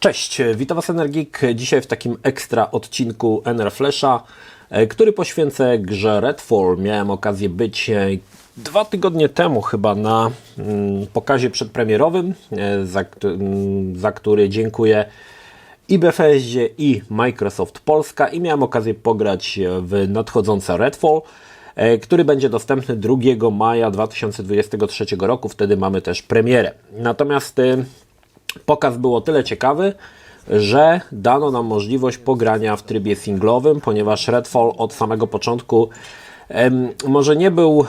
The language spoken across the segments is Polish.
Cześć, witam Was Energik. Dzisiaj w takim ekstra odcinku NR Flasha, który poświęcę grze Redfall. Miałem okazję być 2 tygodnie temu chyba na pokazie przedpremierowym, za który dziękuję i Bethesdzie, i Microsoft Polska, i miałem okazję pograć w nadchodzące Redfall, który będzie dostępny 2 maja 2023 roku. Wtedy mamy też premierę. Natomiast pokaz był o tyle ciekawy, że dano nam możliwość pogrania w trybie singlowym, ponieważ Redfall od samego początku może nie był...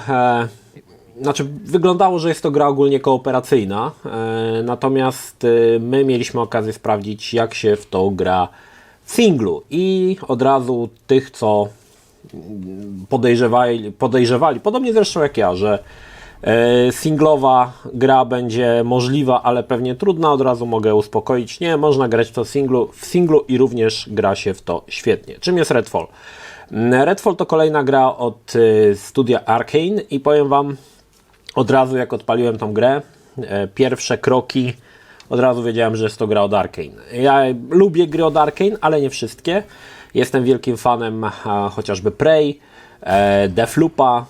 wyglądało, że jest to gra ogólnie kooperacyjna, natomiast my mieliśmy okazję sprawdzić, jak się w to gra w singlu, i od razu tych, co podejrzewali, podobnie zresztą jak ja, że singlowa gra będzie możliwa, ale pewnie trudna, od razu mogę uspokoić. Nie, można grać to w singlu i również gra się w to świetnie. Czym jest Redfall? Redfall to kolejna gra od studia Arkane i powiem Wam od razu, jak odpaliłem tą grę, pierwsze kroki, od razu wiedziałem, że jest to gra od Arkane. Ja lubię gry od Arkane, ale nie wszystkie. Jestem wielkim fanem chociażby Prey, Deathloopa.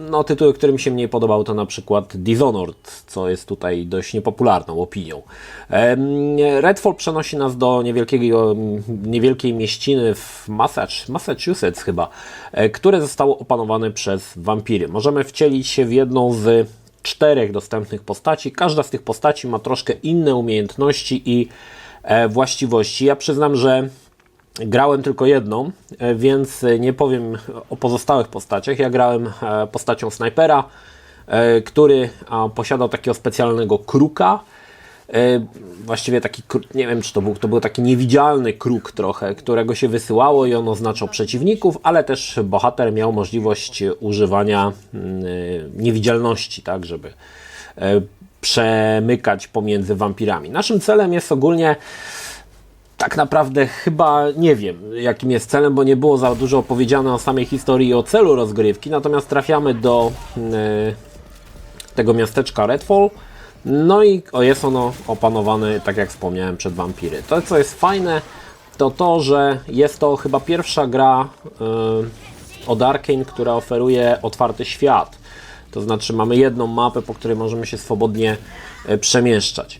No, tytuły, które mi się mniej podobały, to na przykład Dishonored, co jest tutaj dość niepopularną opinią. Redfall przenosi nas do niewielkiej mieściny w Massachusetts chyba, które zostało opanowane przez wampiry. Możemy wcielić się w jedną z 4 dostępnych postaci. Każda z tych postaci ma troszkę inne umiejętności i właściwości. Ja przyznam, że grałem tylko jedną, więc nie powiem o pozostałych postaciach. Ja grałem postacią snajpera, który posiadał takiego specjalnego kruka. Właściwie taki, nie wiem, czy to był taki niewidzialny kruk trochę, którego się wysyłało i on oznaczał przeciwników, ale też bohater miał możliwość używania niewidzialności, tak, żeby przemykać pomiędzy wampirami. Naszym celem jest ogólnie, tak naprawdę chyba nie wiem, jakim jest celem, bo nie było za dużo opowiedziane o samej historii i o celu rozgrywki, natomiast trafiamy do tego miasteczka Redfall, no i jest ono opanowane, tak jak wspomniałem, przez wampiry. To, co jest fajne, to to, że jest to chyba pierwsza gra od Arkane, która oferuje otwarty świat. To znaczy mamy jedną mapę, po której możemy się swobodnie przemieszczać.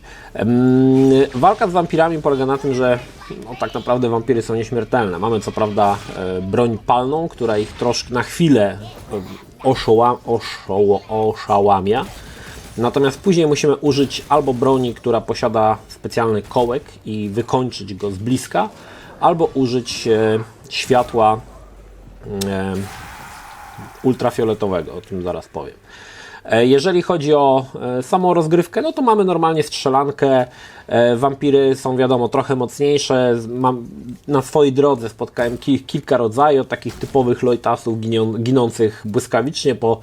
Walka z wampirami polega na tym, że tak naprawdę wampiry są nieśmiertelne. Mamy co prawda broń palną, która ich troszkę na chwilę oszałamia. Natomiast później musimy użyć albo broni, która posiada specjalny kołek i wykończyć go z bliska, albo użyć światła ultrafioletowego, o tym zaraz powiem. Jeżeli chodzi o samą rozgrywkę, no to mamy normalnie strzelankę. Wampiry są, wiadomo, trochę mocniejsze. Na swojej drodze spotkałem kilka rodzajów takich typowych lojtasów ginących błyskawicznie po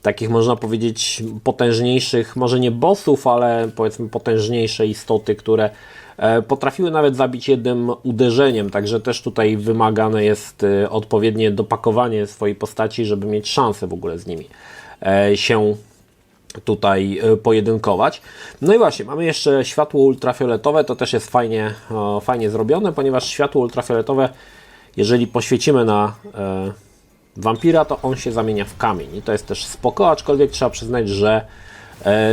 takich, można powiedzieć, potężniejszych, może nie bossów, ale powiedzmy potężniejsze istoty, które potrafiły nawet zabić jednym uderzeniem, także też tutaj wymagane jest odpowiednie dopakowanie swojej postaci, żeby mieć szansę w ogóle z nimi się tutaj pojedynkować. No i właśnie, mamy jeszcze światło ultrafioletowe, to też jest fajnie zrobione, ponieważ światło ultrafioletowe, jeżeli poświecimy na wampira, to on się zamienia w kamień i to jest też spoko, aczkolwiek trzeba przyznać, że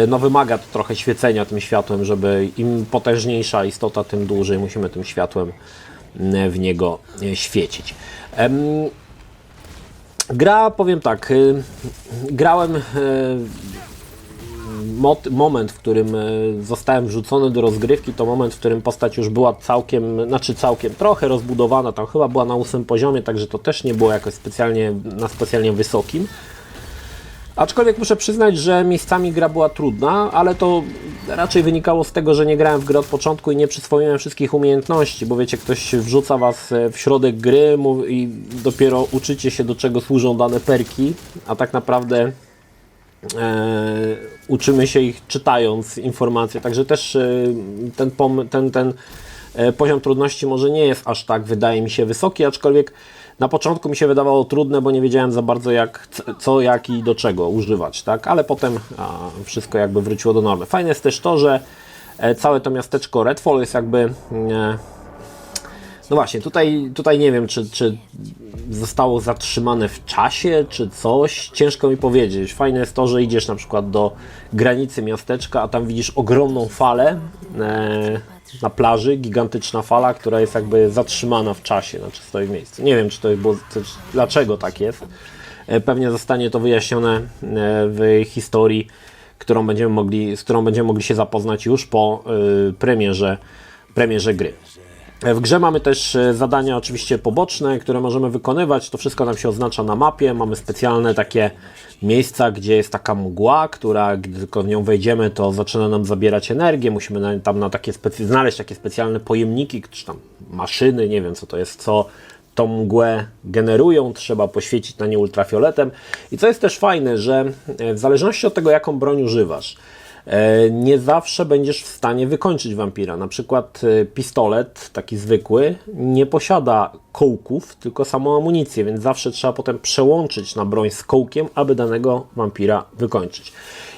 no wymaga to trochę świecenia tym światłem, żeby im potężniejsza istota, tym dłużej musimy tym światłem w niego świecić. Gra, powiem tak, grałem moment, w którym zostałem wrzucony do rozgrywki, to moment, w którym postać już była całkiem trochę rozbudowana, tam chyba była na 8 poziomie, także to też nie było jakoś specjalnie wysokim. Aczkolwiek muszę przyznać, że miejscami gra była trudna, ale to raczej wynikało z tego, że nie grałem w grę od początku i nie przyswoiłem wszystkich umiejętności, bo wiecie, ktoś wrzuca Was w środek gry i dopiero uczycie się, do czego służą dane perki, a tak naprawdę uczymy się ich czytając informacje, także też ten poziom trudności może nie jest aż tak, wydaje mi się, wysoki, aczkolwiek na początku mi się wydawało trudne, bo nie wiedziałem za bardzo jak i do czego używać, tak? Ale potem wszystko jakby wróciło do normy. Fajne jest też to, że Całe to miasteczko Redfall jest jakby... No właśnie, tutaj nie wiem, czy zostało zatrzymane w czasie, czy coś. Ciężko mi powiedzieć. Fajne jest to, że idziesz na przykład do granicy miasteczka, a tam widzisz ogromną falę na plaży, gigantyczna fala, która jest jakby zatrzymana w czasie, znaczy stoi w miejscu. Nie wiem, czy to było, dlaczego tak jest. Pewnie zostanie to wyjaśnione w historii, z którą będziemy mogli się zapoznać już po premierze gry. W grze mamy też zadania oczywiście poboczne, które możemy wykonywać. To wszystko nam się oznacza na mapie. Mamy specjalne takie miejsca, gdzie jest taka mgła, która gdy tylko w nią wejdziemy, to zaczyna nam zabierać energię. Musimy tam znaleźć takie specjalne pojemniki, czy tam maszyny, nie wiem co to jest, co tą mgłę generują. Trzeba poświecić na nie ultrafioletem. I co jest też fajne, że w zależności od tego, jaką broń używasz, nie zawsze będziesz w stanie wykończyć wampira. Na przykład pistolet, taki zwykły, nie posiada kołków, tylko samą amunicję, więc zawsze trzeba potem przełączyć na broń z kołkiem, aby danego wampira wykończyć.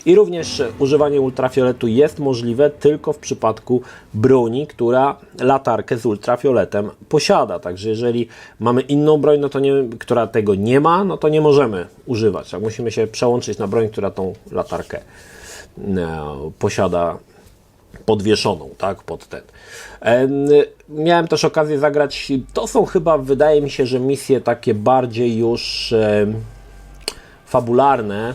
I również używanie ultrafioletu jest możliwe tylko w przypadku broni, która latarkę z ultrafioletem posiada. Także jeżeli mamy inną broń, która tego nie ma, no to nie możemy używać. Tak? Musimy się przełączyć na broń, która tą latarkę posiada podwieszoną, tak, pod ten. Miałem też okazję zagrać, to są chyba, wydaje mi się, że misje takie bardziej już fabularne,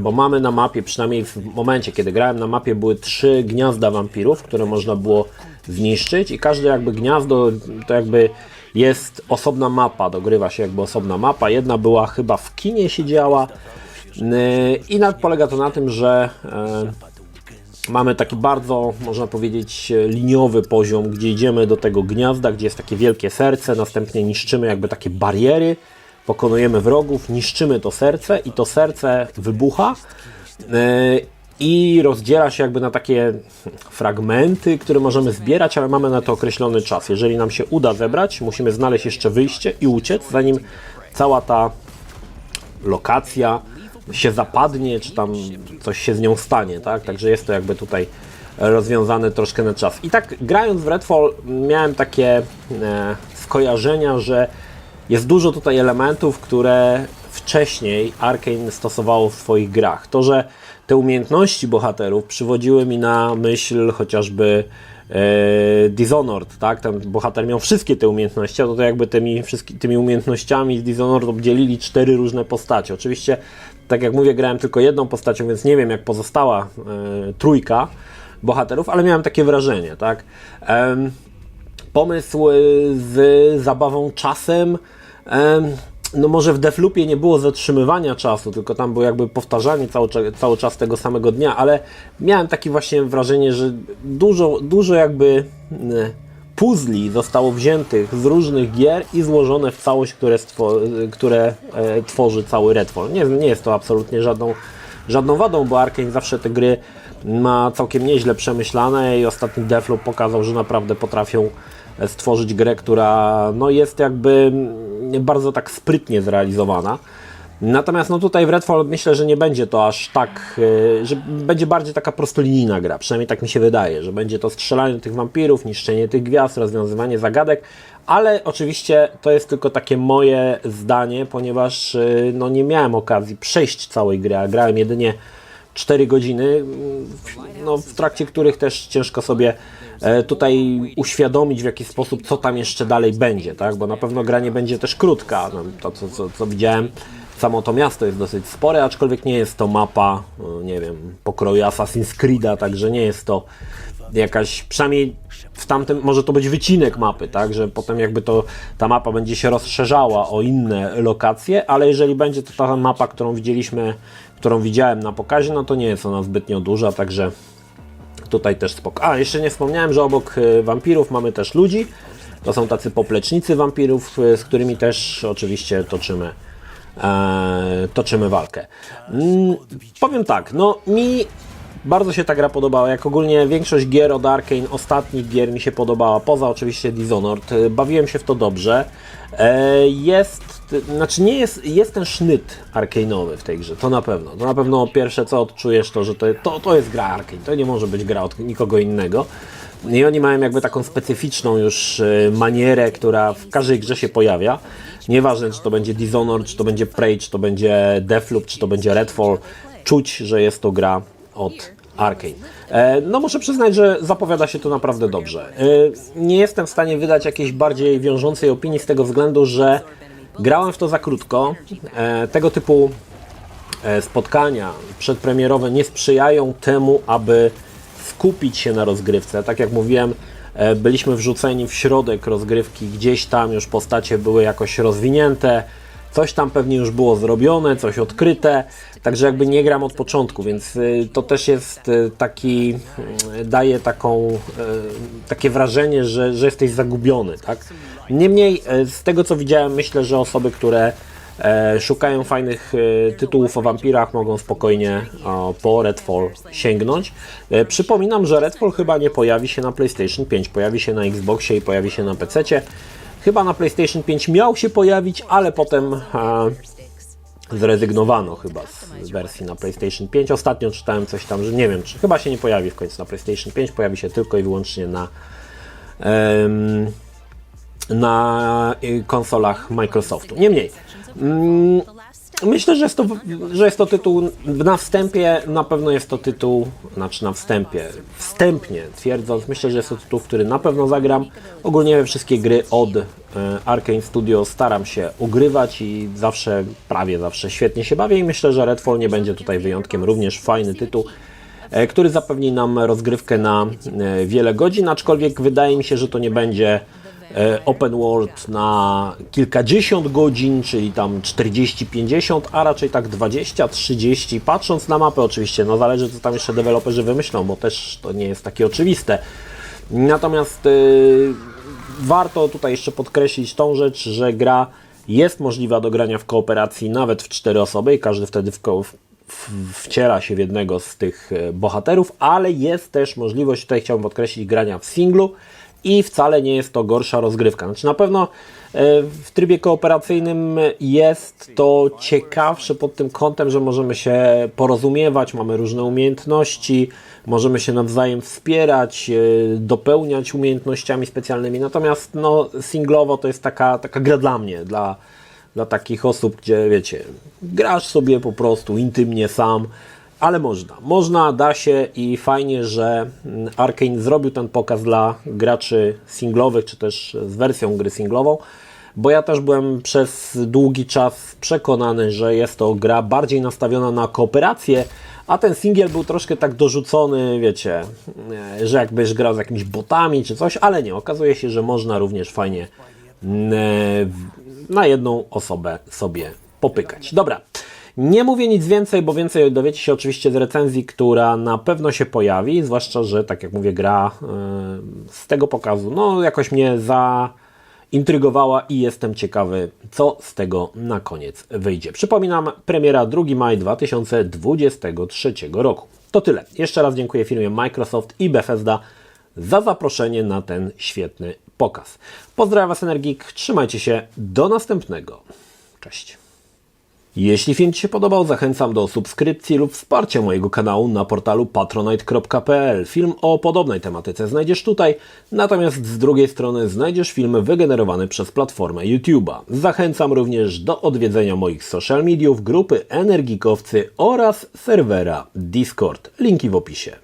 bo mamy na mapie, przynajmniej w momencie, kiedy grałem na mapie, były 3 gniazda wampirów, które można było zniszczyć i każde jakby gniazdo to jakby jest osobna mapa, dogrywa się jakby osobna mapa. Jedna była chyba w kinie się działa, i polega to na tym, że mamy taki bardzo, można powiedzieć, liniowy poziom, gdzie idziemy do tego gniazda, gdzie jest takie wielkie serce, następnie niszczymy jakby takie bariery, pokonujemy wrogów, niszczymy to serce i to serce wybucha i rozdziela się jakby na takie fragmenty, które możemy zbierać, ale mamy na to określony czas. Jeżeli nam się uda zebrać, musimy znaleźć jeszcze wyjście i uciec, zanim cała ta lokacja się zapadnie, czy tam coś się z nią stanie, tak? Także jest to jakby tutaj rozwiązane troszkę na czas. I tak grając w Redfall miałem takie skojarzenia, że jest dużo tutaj elementów, które wcześniej Arkane stosowało w swoich grach. To, że te umiejętności bohaterów przywodziły mi na myśl chociażby Dishonored, tak? Ten bohater miał wszystkie te umiejętności, a to jakby tymi umiejętnościami z Dishonored obdzielili 4 różne postacie. Oczywiście, tak jak mówię, grałem tylko jedną postacią, więc nie wiem jak pozostała trójka bohaterów, ale miałem takie wrażenie, tak? Pomysł z zabawą czasem, no może w Deathloopie nie było zatrzymywania czasu, tylko tam było jakby powtarzanie cały czas tego samego dnia, ale miałem takie właśnie wrażenie, że dużo jakby puzli zostało wziętych z różnych gier i złożone w całość, które tworzy cały Redfall. Nie jest to absolutnie żadną wadą, bo Arkane zawsze te gry ma całkiem nieźle przemyślane i ostatni Deathloop pokazał, że naprawdę potrafią stworzyć grę, która no jest jakby bardzo tak sprytnie zrealizowana. Natomiast no tutaj w Redfall myślę, że nie będzie to aż tak, że będzie bardziej taka prostolinijna gra, przynajmniej tak mi się wydaje, że będzie to strzelanie tych wampirów, niszczenie tych gwiazd, rozwiązywanie zagadek, ale oczywiście to jest tylko takie moje zdanie, ponieważ no nie miałem okazji przejść całej gry, a grałem jedynie 4 godziny, no, w trakcie których też ciężko sobie tutaj uświadomić w jaki sposób, co tam jeszcze dalej będzie, tak? Bo na pewno gra nie będzie też krótka. No, to, co widziałem, samo to miasto jest dosyć spore, aczkolwiek nie jest to mapa, nie wiem, pokroju Assassin's Creed'a, także nie jest to jakaś, przynajmniej w tamtym, może to być wycinek mapy, tak? Że potem jakby ta mapa będzie się rozszerzała o inne lokacje, ale jeżeli będzie to ta mapa, którą widziałem na pokazie, no to nie jest ona zbytnio duża, także tutaj też spoko. A, jeszcze nie wspomniałem, że obok wampirów mamy też ludzi. To są tacy poplecznicy wampirów, z którymi też oczywiście toczymy walkę. Powiem tak, no mi Bardzo się ta gra podobała, jak ogólnie większość gier od Arkane, ostatnich gier mi się podobała, poza oczywiście Dishonored. Bawiłem się w to dobrze. Jest ten sznyt arcane'owy w tej grze, to na pewno. To na pewno pierwsze co odczujesz to, że to jest gra Arkane, to nie może być gra od nikogo innego. I oni mają jakby taką specyficzną już manierę, która w każdej grze się pojawia. Nieważne, czy to będzie Dishonored, czy to będzie Prey, czy to będzie Deathloop, czy to będzie Redfall. Czuć, że jest to gra od Arkane. No muszę przyznać, że zapowiada się to naprawdę dobrze. Nie jestem w stanie wydać jakiejś bardziej wiążącej opinii z tego względu, że grałem w to za krótko. Tego typu spotkania przedpremierowe nie sprzyjają temu, aby skupić się na rozgrywce. Tak jak mówiłem, byliśmy wrzuceni w środek rozgrywki, gdzieś tam już postacie były jakoś rozwinięte, coś tam pewnie już było zrobione, coś odkryte, także jakby nie gram od początku, więc to też jest daje takie wrażenie, że jesteś zagubiony, tak? Niemniej z tego co widziałem, myślę, że osoby, które szukają fajnych tytułów o wampirach, mogą spokojnie po Redfall sięgnąć. Przypominam, że Redfall chyba nie pojawi się na PlayStation 5, pojawi się na Xboxie i pojawi się na PC-cie. Chyba na PlayStation 5 miał się pojawić, ale potem zrezygnowano chyba z wersji na PlayStation 5. Ostatnio czytałem coś tam, że nie wiem, czy chyba się nie pojawi w końcu na PlayStation 5, pojawi się tylko i wyłącznie na konsolach Microsoftu. Niemniej, myślę, że jest to tytuł, na wstępie na pewno jest to tytuł, wstępnie twierdząc, myślę, że jest to tytuł, w który na pewno zagram. Ogólnie we wszystkie gry od Arkane Studio staram się ugrywać i prawie zawsze świetnie się bawię i myślę, że Redfall nie będzie tutaj wyjątkiem. Również fajny tytuł, który zapewni nam rozgrywkę na wiele godzin, aczkolwiek wydaje mi się, że to nie będzie open world na kilkadziesiąt godzin, czyli tam 40-50, a raczej tak 20-30, patrząc na mapę oczywiście, no zależy co tam jeszcze deweloperzy wymyślą, bo też to nie jest takie oczywiste. Natomiast warto tutaj jeszcze podkreślić tą rzecz, że gra jest możliwa do grania w kooperacji nawet w 4 osoby i każdy wtedy wciela się w jednego z tych bohaterów, ale jest też możliwość, tutaj chciałbym podkreślić, grania w singlu i wcale nie jest to gorsza rozgrywka. Znaczy na pewno w trybie kooperacyjnym jest to ciekawsze pod tym kątem, że możemy się porozumiewać, mamy różne umiejętności, możemy się nawzajem wspierać, dopełniać umiejętnościami specjalnymi. Natomiast no, singlowo to jest taka gra dla mnie, dla takich osób, gdzie wiecie, grasz sobie po prostu intymnie sam, ale można, da się i fajnie, że Arkane zrobił ten pokaz dla graczy singlowych, czy też z wersją gry singlową, bo ja też byłem przez długi czas przekonany, że jest to gra bardziej nastawiona na kooperację, a ten singiel był troszkę tak dorzucony, wiecie, że jakbyś grał z jakimiś botami czy coś, ale nie, okazuje się, że można również fajnie na jedną osobę sobie popykać. Dobra. Nie mówię nic więcej, bo więcej dowiecie się oczywiście z recenzji, która na pewno się pojawi, zwłaszcza, że tak jak mówię, gra z tego pokazu, no jakoś mnie zaintrygowała i jestem ciekawy, co z tego na koniec wyjdzie. Przypominam, premiera 2 maja 2023 roku. To tyle. Jeszcze raz dziękuję firmie Microsoft i Bethesda za zaproszenie na ten świetny pokaz. Pozdrawiam Was, Energik, trzymajcie się, do następnego. Cześć. Jeśli film Ci się podobał, zachęcam do subskrypcji lub wsparcia mojego kanału na portalu patronite.pl. Film o podobnej tematyce znajdziesz tutaj, natomiast z drugiej strony znajdziesz film wygenerowany przez platformę YouTube'a. Zachęcam również do odwiedzenia moich social mediów, grupy Energikowcy oraz serwera Discord. Linki w opisie.